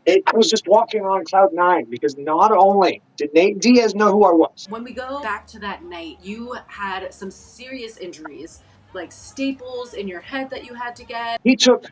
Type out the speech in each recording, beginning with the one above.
I was just walking on cloud nine because not only did Nate Diaz know who I was, When we go back to that night, you had some serious injuries, like staples in your head that you had to get. he took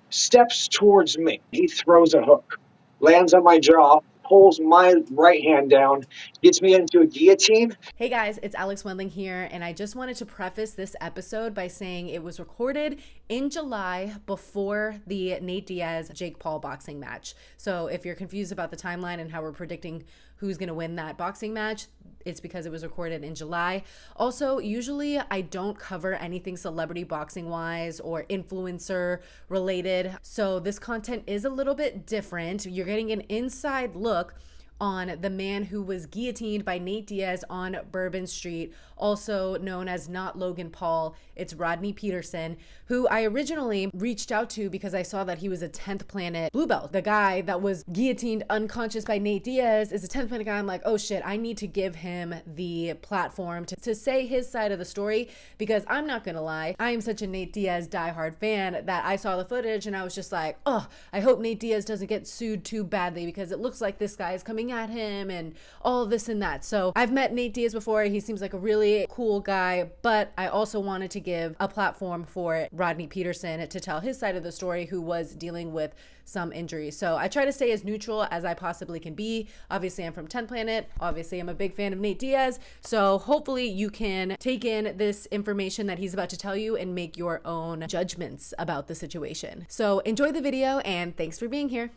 steps towards me. He throws a hook, lands on my jaw, pulls my right hand down, gets me into a guillotine. Hey guys, it's Alex Wendling here, and I just wanted to preface this episode by saying it was recorded in July before the Nate Diaz Jake Paul boxing match. So if you're confused about the timeline and how we're predicting who's going to win that boxing match, it's because it was recorded in July. Also, usually I don't cover anything celebrity boxing wise or influencer related. So this content is a little bit different. You're getting an inside look on the man who was guillotined by Nate Diaz on Bourbon Street, also known as Not Logan Paul. It's Rodney Peterson, who I originally reached out to because I saw that he was a 10th Planet blue belt. The guy that was guillotined unconscious by Nate Diaz is a 10th Planet guy. I'm like, oh shit, I need to give him the platform to say his side of the story, because I'm not gonna lie, I am such a Nate Diaz diehard fan that I saw the footage and I was just like, oh, I hope Nate Diaz doesn't get sued too badly, because it looks like this guy is coming at him and all of this and that. So I've met Nate Diaz before. He seems like a really cool guy, but I also wanted to give a platform for Rodney Peterson to tell his side of the story, who was dealing with some injuries. So I try to stay as neutral as I possibly can be. Obviously, I'm from 10 Planet. Obviously, I'm a big fan of Nate Diaz. So hopefully you can take in this information that he's about to tell you and make your own judgments about the situation. So enjoy the video and thanks for being here.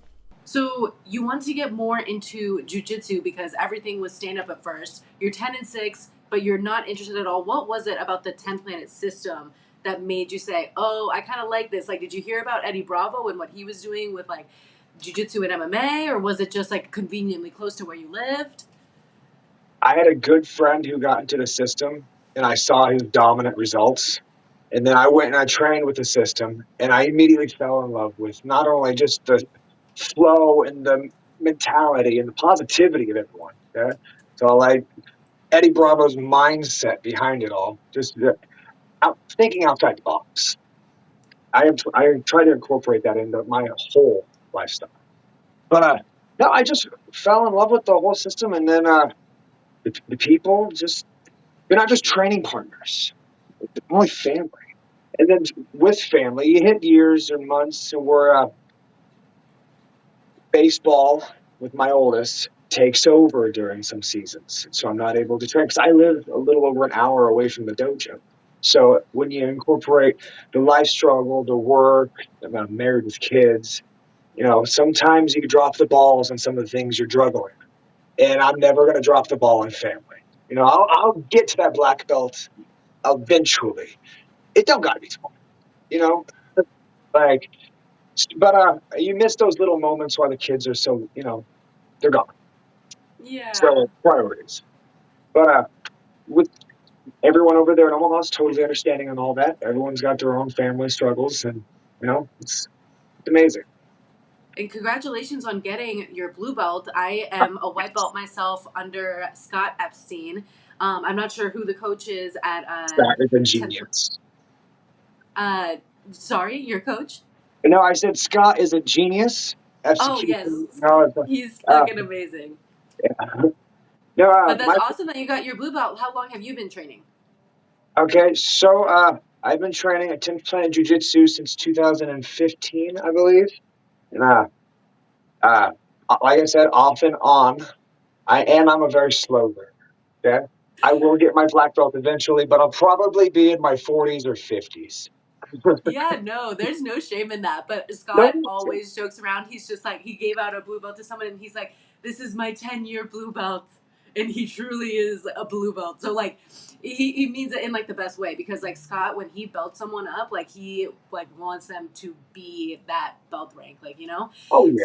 So you wanted to get more into jujitsu because everything was stand up at first. You're 10-6, but you're not interested at all. What was it about the 10 Planet system that made you say, oh, I kind of like this? Like, did you hear about Eddie Bravo and what he was doing with like jujitsu and MMA, or was it just like conveniently close to where you lived? I had a good friend who got into the system, and I saw his dominant results. And then I went and I trained with the system, and I immediately fell in love with not only just the flow and the mentality and the positivity of everyone. Yeah? So I like Eddie Bravo's mindset behind it all, just thinking outside the box. I try to incorporate that into my whole lifestyle. But no, I just fell in love with the whole system, and then the people just, they're not just training partners, they're only family. And then with family, you hit years or months, and where baseball with my oldest takes over during some seasons, so I'm not able to train because I live a little over an hour away from the dojo. So when you incorporate the life struggle, the work, I'm married with kids, sometimes you drop the balls on some of the things you're juggling. And I'm never going to drop the ball in family. I'll get to that black belt eventually. It don't got to be tomorrow, you know? Like, but you miss those little moments while the kids are so, they're gone. Yeah. So priorities. But with everyone over there in Omaha is totally understanding on all that. Everyone's got their own family struggles, and, it's amazing. And congratulations on getting your blue belt. I am a white belt myself under Scott Epstein. I'm not sure who the coach is at Scott is a 10th. genius. Sorry, your coach? No, I said Scott is a genius. Oh, yes. No, He's fucking amazing. Yeah. No, But that's awesome that you got your blue belt. How long have you been training? Okay, so I've been training at 10th Planet Jiu-Jitsu since 2015, I believe. And like I said, off and on. I'm a very slow learner. Okay, I will get my black belt eventually, but I'll probably be in my 40s or 50s. Yeah, no, there's no shame in that. But No, Scott always jokes around. He's just like, he gave out a blue belt to someone and he's like, this is my 10-year blue belt. And he truly is a blue belt. So like he means it in like the best way, because like Scott, when he belts someone up, like he like wants them to be that belt rank, like, Oh yeah.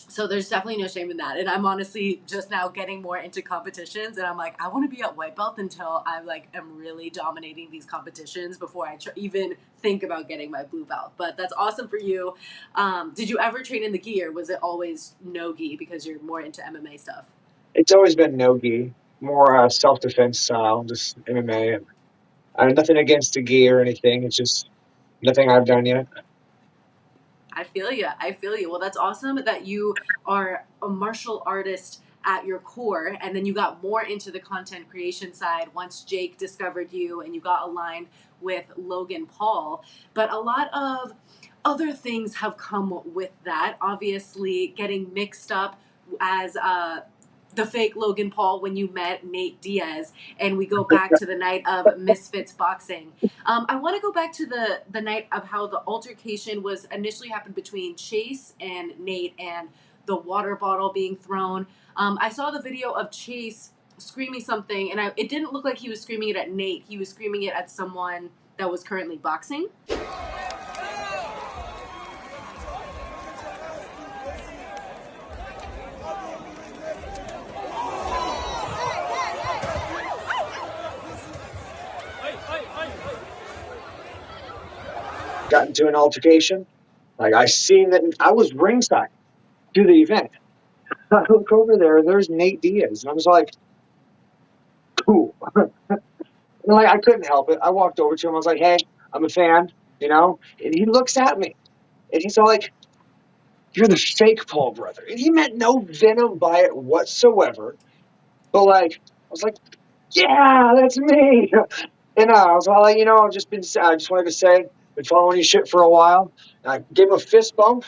So there's definitely no shame in that. And I'm honestly just now getting more into competitions, and I'm like, I want to be at white belt until I like am really dominating these competitions before I even think about getting my blue belt. But that's awesome for you. Did you ever train in the gi, or was it always no gi because you're more into MMA stuff? It's always been no gi, more self-defense style, just MMA. Nothing against the gi or anything. It's just nothing I've done yet. I feel you. I feel you. Well, that's awesome that you are a martial artist at your core, and then you got more into the content creation side once Jake discovered you and you got aligned with Logan Paul. But a lot of other things have come with that. Obviously, getting mixed up as the fake Logan Paul when you met Nate Diaz, and we go back to the night of Misfits boxing. I want to go back to the night of how the altercation was initially happened between Chase and Nate, and the water bottle being thrown. I saw the video of Chase screaming something, and it didn't look like he was screaming it at Nate. He was screaming it at someone that was currently boxing. Got into an altercation. Like, I seen that I was ringside to the event. I look over there, there's Nate Diaz. And I was like, cool. And like, I couldn't help it. I walked over to him. I was like, hey, I'm a fan, you know? And he looks at me and he's all like, you're the fake Paul brother. And he meant no venom by it whatsoever. But like, I was like, yeah, that's me. And I was all like, I just wanted to say, been following your shit for a while. And I gave him a fist bump.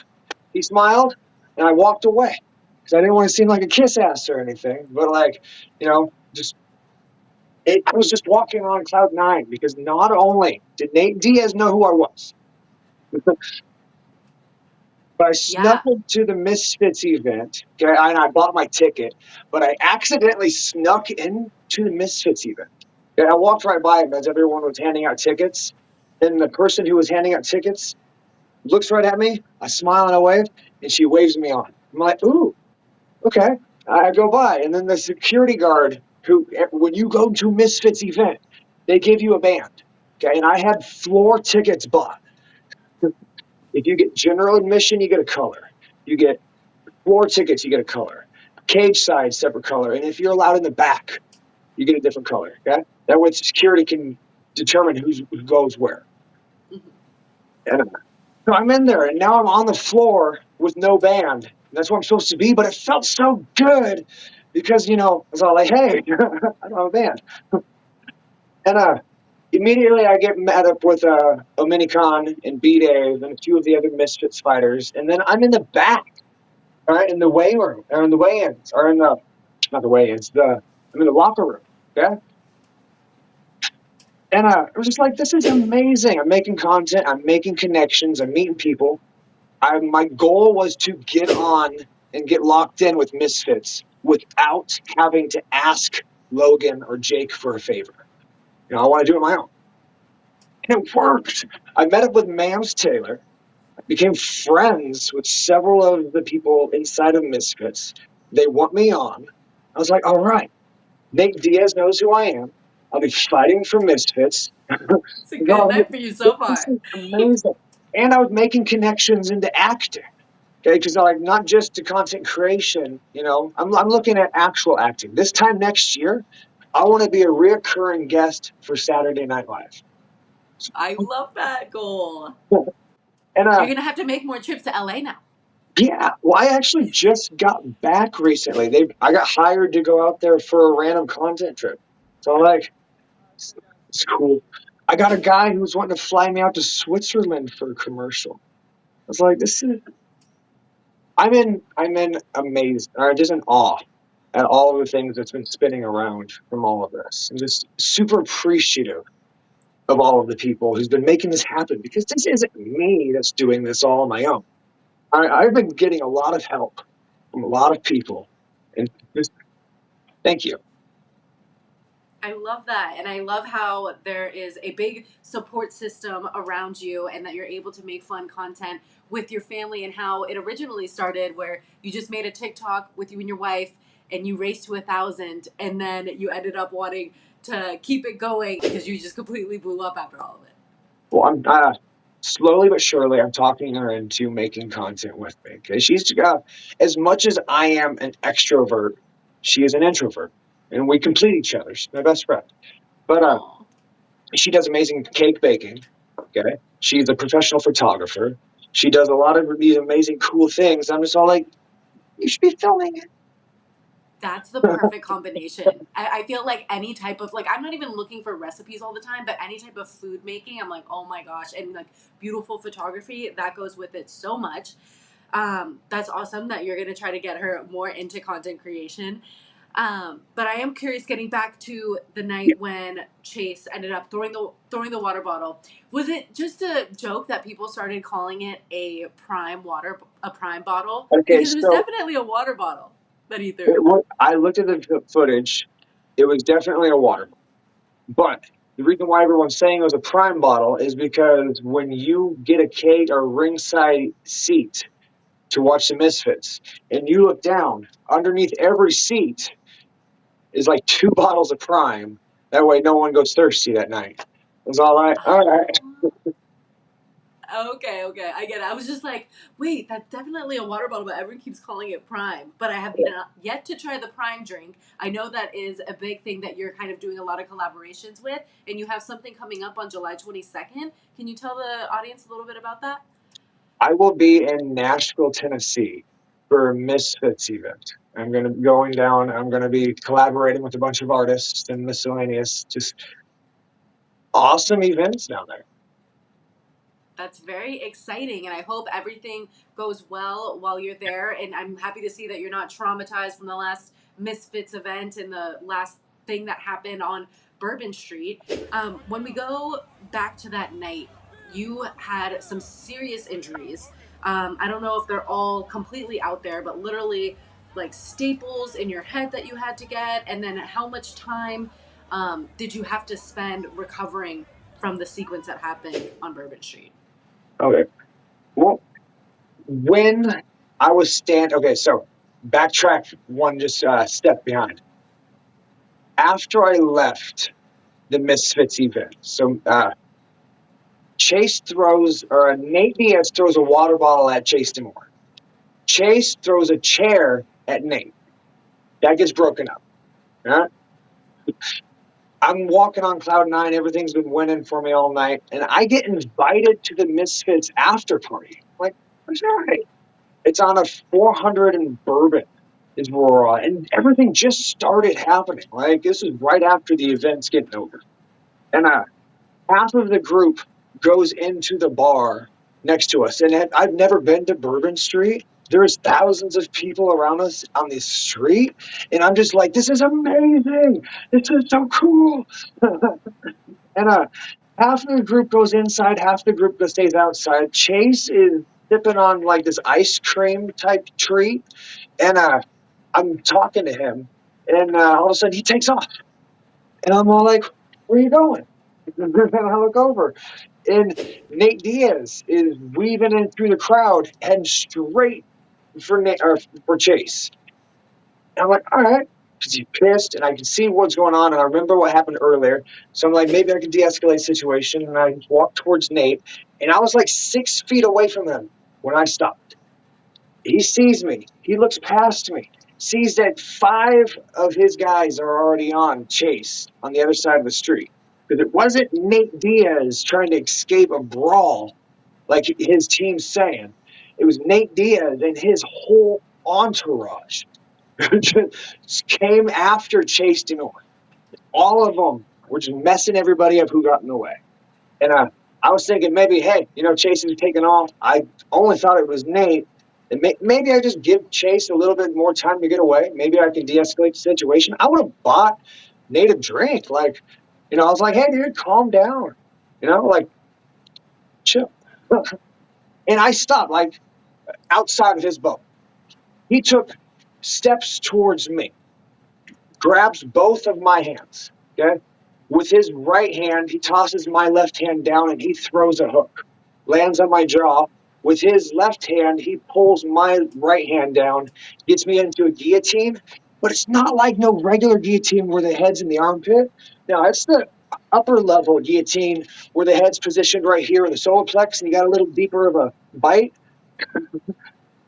He smiled, and I walked away because I didn't want to seem like a kiss ass or anything. But like, I was just walking on cloud nine because not only did Nate Diaz know who I was, but I snuck Yeah. into the Misfits event. Okay, and I bought my ticket, but I accidentally snuck into the Misfits event. And I walked right by him as everyone was handing out tickets. And the person who was handing out tickets looks right at me. I smile and I wave, and she waves me on. I'm like, ooh, okay. I go by, and then the security guard who, when you go to Misfits event, they give you a band. Okay, and I had floor tickets bought. If you get general admission, you get a color. You get floor tickets, you get a color. Cage side, separate color. And if you're allowed in the back, you get a different color. Okay, that way security can determine who goes where. Mm-hmm. And so I'm in there, and now I'm on the floor with no band. That's where I'm supposed to be, but it felt so good because, I was all like, hey, I don't have a band. And immediately I get met up with Ominicon and B-Dave and a few of the other Misfits fighters, and then I'm in the back, right, in the weigh room, or in the weigh-ins, or in the, not the weigh-ins, I'm in the locker room, okay? And I was just like, this is amazing. I'm making content, I'm making connections, I'm meeting people. My goal was to get on and get locked in with Misfits without having to ask Logan or Jake for a favor. I want to do it on my own. And it worked. I met up with Mams Taylor. I became friends with several of the people inside of Misfits. They want me on. I was like, all right, Nate Diaz knows who I am. I'll be fighting for Misfits. It's a good night for you so This far. is amazing. And I was making connections into acting. Okay, because like not just to content creation, I'm looking at actual acting. This time next year, I want to be a reoccurring guest for Saturday Night Live. I love that goal. And You're gonna have to make more trips to LA now. yeah, well, I actually just got back recently. I got hired to go out there for a random content trip. So like, it's cool. I got a guy who's wanting to fly me out to Switzerland for a commercial. I was like, I'm in amaze, or just in awe at all of the things that's been spinning around from all of this. I'm just super appreciative of all of the people who's been making this happen, because this isn't me that's doing this all on my own. I've been getting a lot of help from a lot of people, and just thank you. I love that. And I love how there is a big support system around you and that you're able to make fun content with your family, and how it originally started where you just made a TikTok with you and your wife and you raced to 1,000, and then you ended up wanting to keep it going because you just completely blew up after all of it. Well, I'm slowly but surely, I'm talking her into making content with me. Okay, she's as much as I am an extrovert, she is an introvert, and we complete each other. She's my best friend. But Aw. she does amazing cake baking. Okay, she's a professional photographer. She does a lot of these amazing, cool things. I'm just all like, you should be filming it. That's the perfect combination. I feel like any type of, like, I'm not even looking for recipes all the time, but any type of food making, I'm like, oh my gosh. And like beautiful photography, that goes with it so much. That's awesome that you're going to try to get her more into content creation. But I am curious, getting back to the Yeah. night when Chase ended up throwing the water bottle. Was it just a joke that people started calling it a prime bottle? Okay, Because it was so definitely a water bottle that he threw. I looked at the footage. It was definitely a water bottle. But the reason why everyone's saying it was a prime bottle is because when you get a cage or ringside seat to watch the Misfits, and you look down, underneath every seat is like 2 bottles of prime. That way no one goes thirsty that night. It was all right. All right. Oh. Okay, okay, I get it. I was just like, wait, that's definitely a water bottle, but everyone keeps calling it Prime. But I have not yet to try the Prime drink. I know that is a big thing that you're kind of doing a lot of collaborations with, and you have something coming up on July 22nd. Can you tell the audience a little bit about that? I will be in Nashville, Tennessee for a Misfits event. I'm going to be going down. I'm going to be collaborating with a bunch of artists and miscellaneous, just awesome events down there. That's very exciting, and I hope everything goes well while you're there. And I'm happy to see that you're not traumatized from the last Misfits event and the last thing that happened on Bourbon Street. When we go back to that night, you had some serious injuries. I don't know if they're all completely out there, but literally like staples in your head that you had to get, and then how much time did you have to spend recovering from the sequence that happened on Bourbon Street? Okay. Well, when I was okay, so backtrack one just step behind. After I left the Misfits event, so Nate Diaz throws a water bottle at Chase Demore. Chase throws a chair at Nate. That gets broken up. Right? I'm walking on cloud nine. Everything's been winning for me all night, and I get invited to the Misfits after party. I'm like, what's that? It's on a 400 in Bourbon is where we're on, and everything just started happening. Like this is right after the event's getting over, and half of the group goes into the bar next to us. And I've never been to Bourbon Street. There's thousands of people around us on this street. And I'm just like, this is amazing. This is so cool. And half of the group goes inside, half the group stays outside. Chase is sipping on like this ice cream type treat. And I'm talking to him. And all of a sudden he takes off. And I'm all like, where are you going? And I look over, and Nate Diaz is weaving in through the crowd, heading straight for Chase. And I'm like, all right, because he's pissed, and I can see what's going on, and I remember what happened earlier. So I'm like, maybe I can de-escalate the situation, and I walk towards Nate, and I was like 6 feet away from him when I stopped. He sees me. He looks past me. Sees that 5 of his guys are already on Chase on the other side of the street. Because it wasn't Nate Diaz trying to escape a brawl like his team's saying. It was Nate Diaz and his whole entourage just came after Chase Denore. All of them were just messing everybody up who got in the way. And I was thinking maybe, hey, Chase is taking off. I only thought it was Nate. And maybe I just give Chase a little bit more time to get away. Maybe I can de-escalate the situation. I would have bought Nate a drink. Like, I was like, hey, dude, calm down. Like, chill. And I stopped, like, outside of his boat. He took steps towards me, grabs both of my hands, okay? With his right hand, he tosses my left hand down and he throws a hook, lands on my jaw. With his left hand, he pulls my right hand down, gets me into a guillotine. But it's not like no regular guillotine where the head's in the armpit. No, it's the upper level guillotine where the head's positioned right here in the solar plex and you got a little deeper of a bite.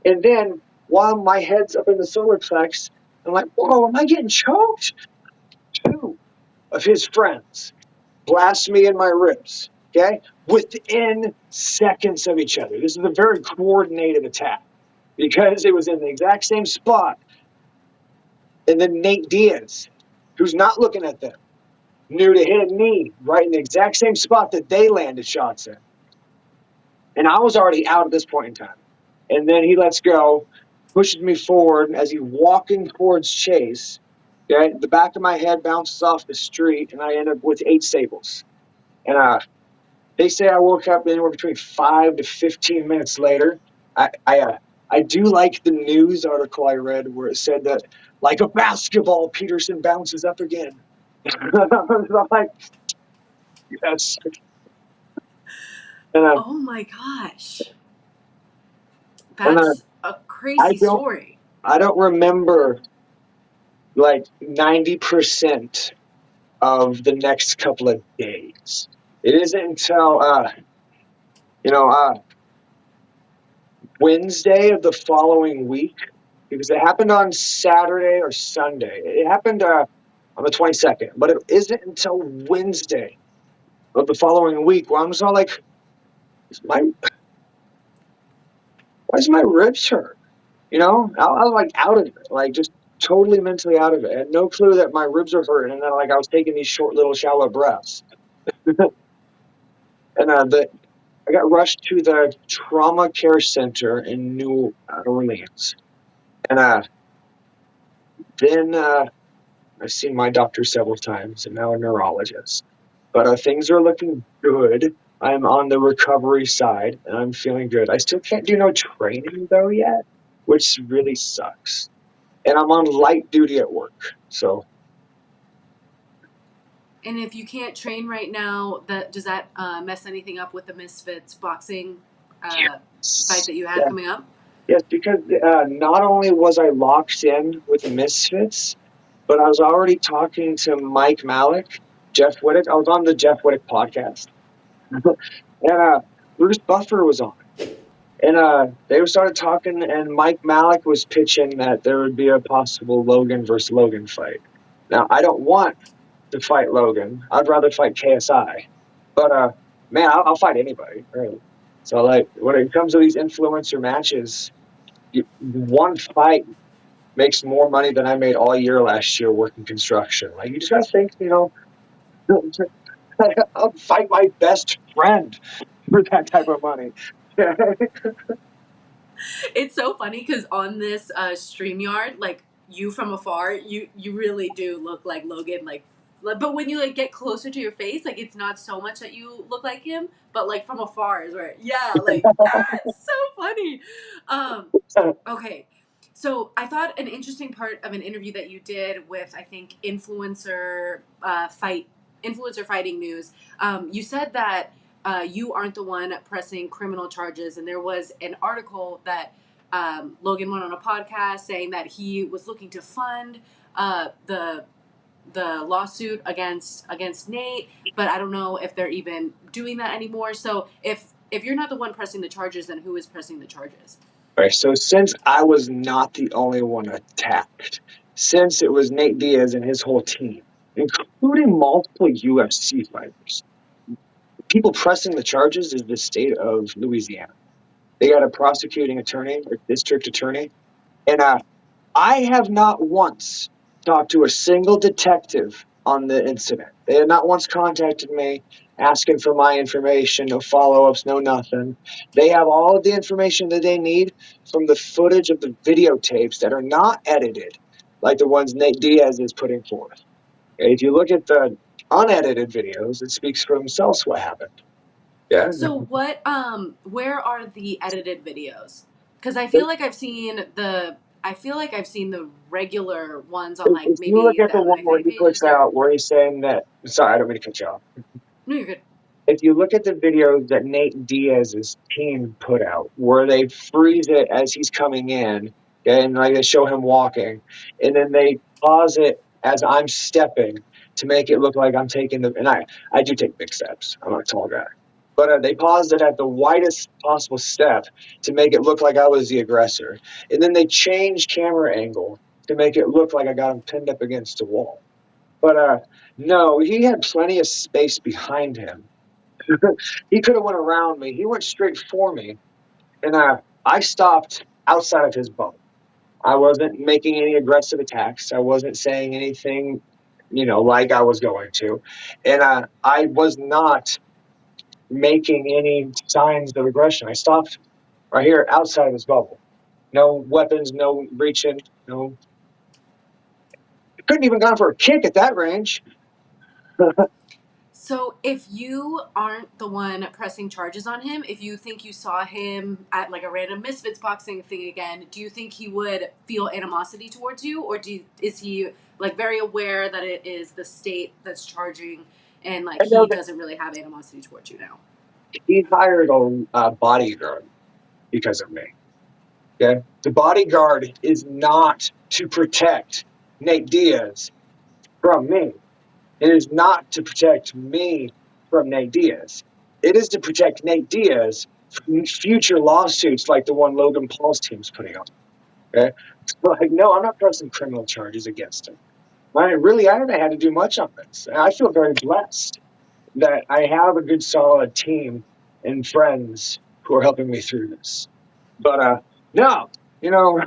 And then while my head's up in the solar plex, I'm like, whoa, am I getting choked? 2 of his friends blast me in my ribs. okay, within seconds of each other. This is a very coordinated attack because it was in the exact same spot. And then Nate Diaz, who's not looking at them, knew to hit a knee right in the exact same spot that they landed shots in. And I was already out at this point in time. And then he lets go, pushes me forward as he's walking towards Chase. Okay, the back of my head bounces off the street, and I end up with 8 staples. And they say I woke up anywhere between 5 to 15 minutes later. I do like the news article I read where it said that, like a basketball, Peterson bounces up again. I'm like, yes. And, Oh my gosh. and That's a I crazy don't story. I don't remember like 90% of the next couple of days. It isn't until Wednesday of the following week, because it happened on Saturday or Sunday. It happened on the 22nd, but it isn't until Wednesday of the following week where I'm just all like, why is my ribs hurt? I was like out of it, like just totally mentally out of it. I had no clue that my ribs were hurting, and then like I was taking these short little shallow breaths. And I got rushed to the trauma care center in New Orleans. And then I've seen my doctor several times and now a neurologist. But things are looking good. I'm on the recovery side and I'm feeling good. I still can't do no training though yet, which really sucks. And I'm on light duty at work. So And if you can't train right now, does that mess anything up with the Misfits boxing fight that you have coming up? yes, because not only was I locked in with Misfits, but I was already talking to Mike Malik, Jeff Whittick. I was on the Jeff Whittick podcast. And Bruce Buffer was on. And they started talking, and Mike Malik was pitching that there would be a possible Logan versus Logan fight. Now, I don't want to fight Logan. I'd rather fight KSI. But, man, I'll fight anybody, really. So, like, when it comes to these influencer matches, one fight makes more money than I made all year last year working construction. Like, you just gotta think, I'll fight my best friend for that type of money. It's so funny because on this StreamYard, like you from afar, you really do look like Logan. But when you like get closer to your face, like it's not so much that you look like him, but like from afar is where that's so funny. Okay. So I thought an interesting part of an interview that you did with, I think, influencer fighting news. You said that you aren't the one pressing criminal charges, and there was an article that Logan went on a podcast saying that he was looking to fund the lawsuit against Nate, but I don't know if they're even doing that anymore. So if you're not the one pressing the charges, then who is pressing the charges? Right, so since I was not the only one attacked, since it was Nate Diaz and his whole team, including multiple UFC fighters, people pressing the charges is the state of Louisiana. They got a prosecuting attorney or district attorney, and I have not once talked to a single detective on the incident. They had not once contacted me asking for my information, no follow-ups, no nothing. They have all of the information that they need from the footage of the videotapes that are not edited, like the ones Nate Diaz is putting forth. If you look at the unedited videos, it speaks for themselves what happened. Yeah. So where are the edited videos? Because I feel like I've seen the regular ones on like If maybe you look at the the one where MMA he puts pages. out where he's saying that, sorry, I don't mean to cut you off. No, you're good. If you look at the videos that Nate Diaz's team put out, where they freeze it as he's coming in, and like they show him walking, and then they pause it as I'm stepping to make it look like I'm taking and I do take big steps. I'm not a tall guy. But they paused it at the widest possible step to make it look like I was the aggressor. And then they changed camera angle to make it look like I got him pinned up against a wall. But no, he had plenty of space behind him He could have went around me. He went straight for me, and I stopped outside of his bubble. I wasn't making any aggressive attacks. I wasn't saying anything, like I was going to, and I was not making any signs of aggression. I stopped right here outside of his bubble. No weapons, no reaching, no. I couldn't even gone for a kick at that range. So, if you aren't the one pressing charges on him, if you think you saw him at like a random Misfits boxing thing again, do you think he would feel animosity towards you, or is he like very aware that it is the state that's charging, and like I know he that doesn't really have animosity towards you now? he hired a bodyguard because of me. Okay, the bodyguard is not to protect Nate Diaz from me. It is not to protect me from Nate Diaz. It is to protect Nate Diaz from future lawsuits like the one Logan Paul's team's putting on. Okay? So, like, no, I'm not pressing criminal charges against him. I haven't had to do much on this. And I feel very blessed that I have a good, solid team and friends who are helping me through this. But no, you know,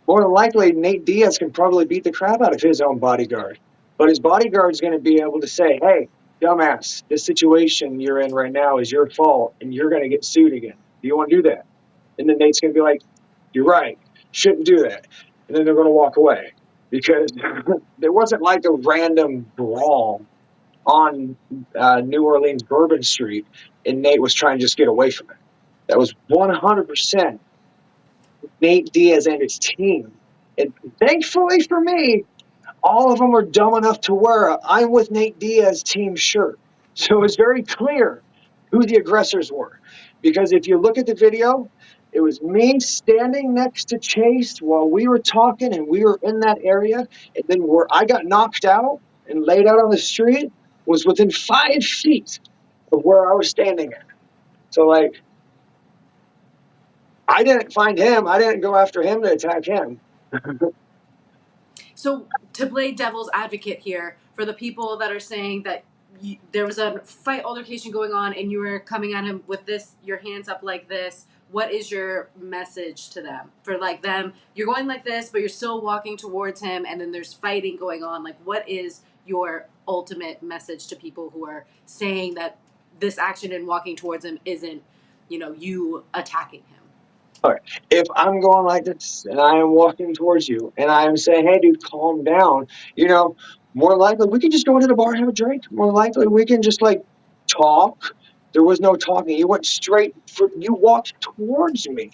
more than likely, Nate Diaz can probably beat the crap out of his own bodyguard. But his bodyguard's going to be able to say, hey, dumbass, this situation you're in right now is your fault, and you're going to get sued again. Do you want to do that? And then Nate's going to be like, you're right, shouldn't do that. And then they're going to walk away because there wasn't like a random brawl on New Orleans Bourbon Street, and Nate was trying to just get away from it. That was 100% Nate Diaz and his team. And thankfully for me, all of them are dumb enough to wear a I'm with Nate Diaz team shirt. So it's very clear who the aggressors were. Because if you look at the video, it was me standing next to Chase while we were talking and we were in that area. And then where I got knocked out and laid out on the street was within 5 feet of where I was standing at. So, like, I didn't find him. I didn't go after him to attack him. So, to play devil's advocate here, for the people that are saying that there was a fight altercation going on and you were coming at him with this, your hands up like this, what is your message to them? For like them, you're going like this, but you're still walking towards him, and then there's fighting going on. Like, what is your ultimate message to people who are saying that this action and walking towards him isn't, you attacking him? All right. If I'm going like this and I am walking towards you and I am saying, hey, dude, calm down, more likely we can just go into the bar and have a drink. More likely we can just like talk. There was no talking. You walked towards me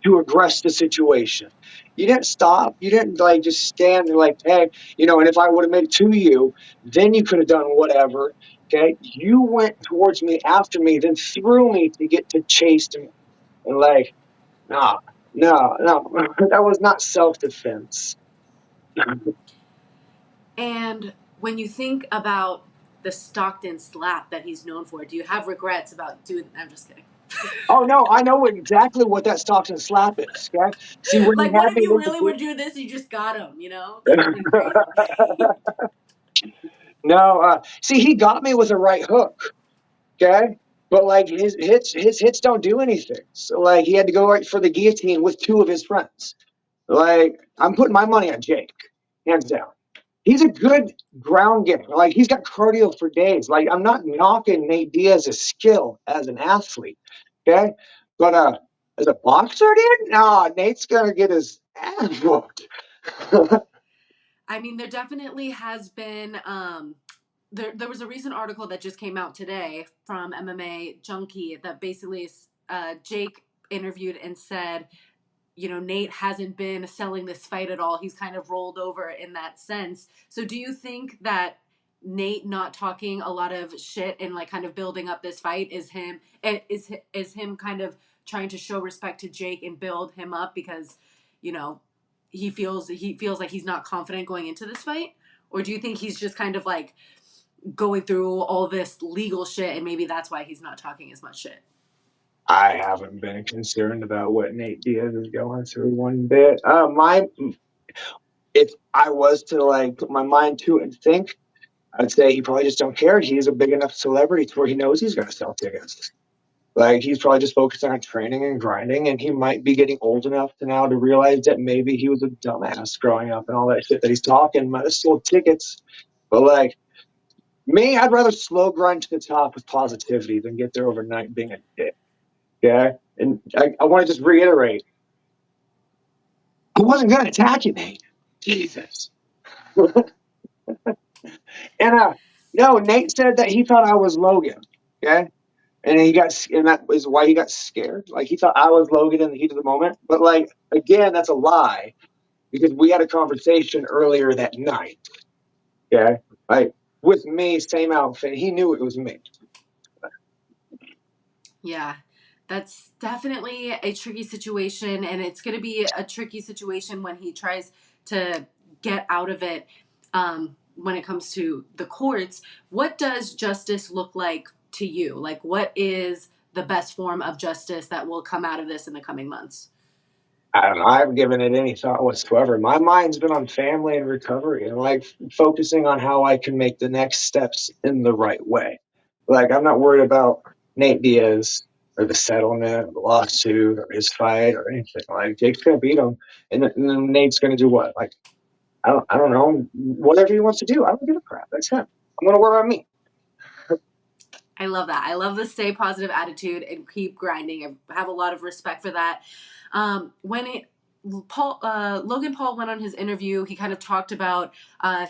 to aggress the situation. You didn't stop. You didn't like just stand and like, hey, and if I would have made it to you, then you could have done whatever. Okay. You went towards me after me, then threw me to get to chase him. And like, no, no, no. That was not self-defense. And when you think about the Stockton slap that he's known for, do you have regrets about doing? I'm just kidding. Oh no, I know exactly what that Stockton slap is. Okay, see when he Like, what had if me you with really were the doing this? You just got him. That would have been crazy. no, see he got me with a right hook. Okay, but like his hits don't do anything. So like he had to go right for the guillotine with 2 of his friends. Like I'm putting my money on Jake, hands down. He's a good ground game. Like he's got cardio for days. Like I'm not knocking Nate Diaz's skill as an athlete, okay? But as a boxer, dude, no, Nate's gonna get his ass whooped. I mean, there definitely has been. There was a recent article that just came out today from MMA Junkie that basically Jake interviewed and said, Nate hasn't been selling this fight at all. He's kind of rolled over in that sense. So do you think that Nate not talking a lot of shit and like kind of building up this fight is him kind of trying to show respect to Jake and build him up because, you know, he feels like he's not confident going into this fight? Or do you think he's just kind of like going through all this legal shit and maybe that's why he's not talking as much shit? I haven't been concerned about what Nate Diaz is going through one bit. If I was to like put my mind to it and think, I'd say he probably just don't care. He's a big enough celebrity to where he knows he's going to sell tickets. Like he's probably just focused on training and grinding, and he might be getting old enough to now to realize that maybe he was a dumbass growing up and all that shit that he's talking. Might have sold tickets, but like me, I'd rather slow grind to the top with positivity than get there overnight being a dick. Yeah, and I want to just reiterate, I wasn't going to attack you, Nate. Jesus. And no, Nate said that he thought I was Logan. Okay. And and that is why he got scared. Like he thought I was Logan in the heat of the moment. But like again, that's a lie because we had a conversation earlier that night. Okay, like with me, same outfit. He knew it was me. Yeah, that's definitely a tricky situation, and it's going to be a tricky situation when he tries to get out of it. When it comes to the courts, what does justice look like to you? Like, what is the best form of justice that will come out of this in the coming months? I don't know. I haven't given it any thought whatsoever. My mind's been on family and recovery and like focusing on how I can make the next steps in the right way. Like I'm not worried about Nate Diaz or the settlement or the lawsuit or his fight or anything. Like Jake's gonna beat him, and then Nate's gonna do what? Like I don't know. Whatever he wants to do, I don't give a crap. That's him. I'm gonna worry about me. I love that. I love the stay positive attitude and keep grinding. I have a lot of respect for that. When it Logan Paul went on his interview, he kind of talked about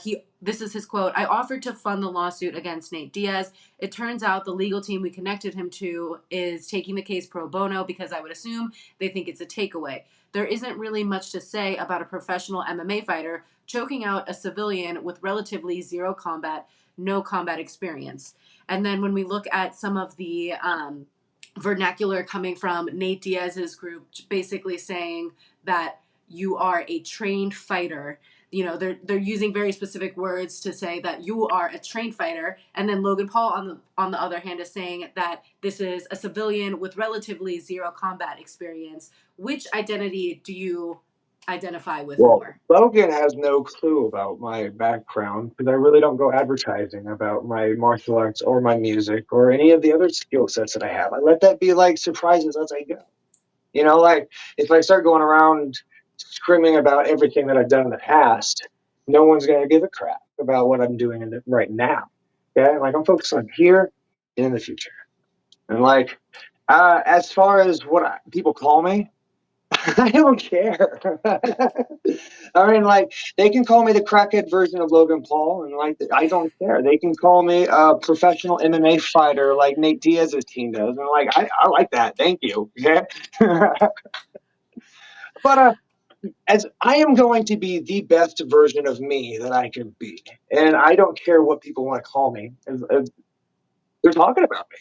he. This is his quote: "I offered to fund the lawsuit against Nate Diaz. It turns out the legal team we connected him to is taking the case pro bono because I would assume they think it's a takeaway. There isn't really much to say about a professional MMA fighter choking out a civilian with relatively zero combat, no combat experience." And then when we look at some of the vernacular coming from Nate Diaz's group, basically saying that you are a trained fighter. You know, they're using very specific words to say that you are a trained fighter, and then Logan Paul on the other hand is saying that this is a civilian with relatively zero combat experience. Which identity do you identify with Well, more? Logan has no clue about my background because I really don't go advertising about my martial arts or my music or any of the other skill sets that I have. I let that be like surprises as I go. Like if I start going around screaming about everything that I've done in the past, no one's going to give a crap about what I'm doing right now. Okay, like I'm focused on here and in the future. And like as far as what people call me, I don't care. I mean, like they can call me the crackhead version of Logan Paul, and like I don't care. They can call me a professional MMA fighter, like Nate Diaz's team does, and like I like that. Thank you. Yeah. But as I am going to be the best version of me that I can be, and I don't care what people want to call me. As they're talking about me.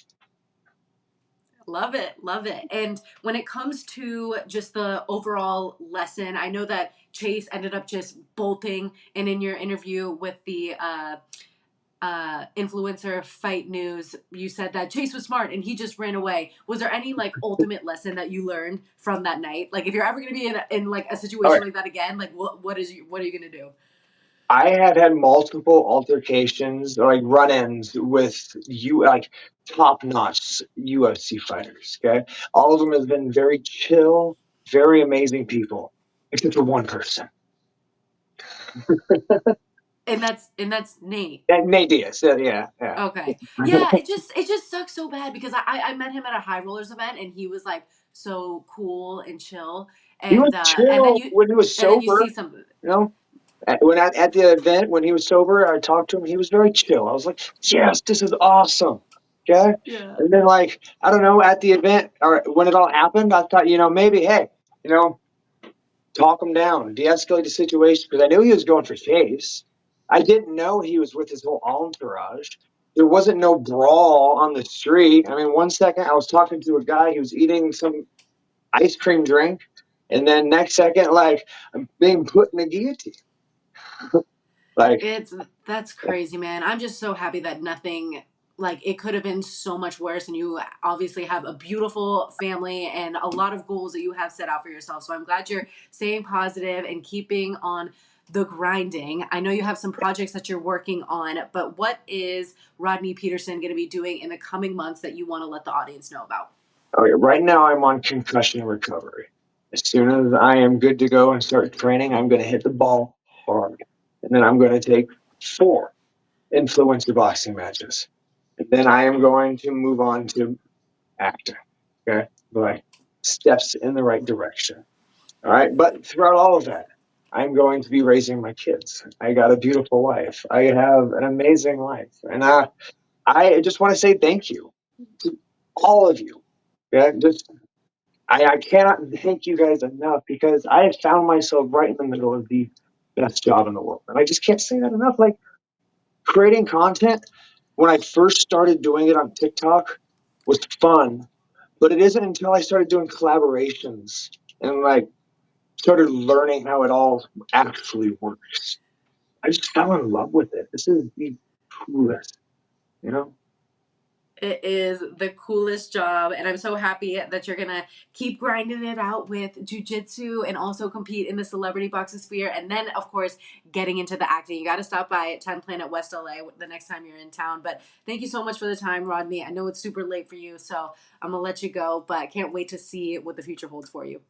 Love it, love it. And when it comes to just the overall lesson, I know that Chase ended up just bolting, and in your interview with the influencer Fight News, you said that Chase was smart and he just ran away. Was there any like ultimate lesson that you learned from that night? Like, if you're ever going to be in like a All situation right. like that again, like what are you going to do? I have had multiple altercations, like run-ins with like top-notch UFC fighters. Okay, all of them have been very chill, very amazing people, except for one person, And that's Nate. Nate Diaz. Yeah, yeah. Okay. Yeah, it just sucks so bad because I met him at a High Rollers event and he was like so cool and chill, He was and then chill when he was you sober. see some. You know, when at the event when he was sober, I talked to him. He was very chill. I was like, "Yes, this is awesome." Okay, Yeah. and then like I don't know at the event or when it all happened, I thought maybe hey you know talk him down, de-escalate the situation because I knew he was going for Chase. I didn't know he was with his whole entourage. There wasn't no brawl on the street. I mean, one second I was talking to a guy who was eating some ice cream drink, and then next second, like I'm being put in a guillotine. Like, It's That's crazy, man. I'm just so happy that nothing, like, it could have been so much worse, and you obviously have a beautiful family and a lot of goals that you have set out for yourself. So I'm glad you're staying positive and keeping on the grinding. I know you have some projects that you're working on, but what is Rodney Peterson going to be doing in the coming months that you want to let the audience know about? Okay, right now I'm on concussion recovery. As soon as I am good to go and start training, I'm going to hit the ball hard. And then I'm going to take 4 influencer boxing matches. And then I am going to move on to acting. Okay. Like steps in the right direction. All right. But throughout all of that, I'm going to be raising my kids. I got a beautiful wife. I have an amazing life. And I just want to say thank you to all of you. Yeah. I cannot thank you guys enough because I have found myself right in the middle of the best job in the world. And I just can't say that enough. Like creating content when I first started doing it on TikTok was fun, but it isn't until I started doing collaborations and like started learning how it all actually works. I just fell in love with it. This is the coolest, you know? It is the coolest job, and I'm so happy that you're gonna keep grinding it out with jujitsu and also compete in the celebrity boxing sphere, and then of course getting into the acting. You got to stop by at 10 Planet West LA the next time you're in town. But thank you so much for the time, Rodney. I know it's super late for you, so I'm gonna let you go, but can't wait to see what the future holds for you.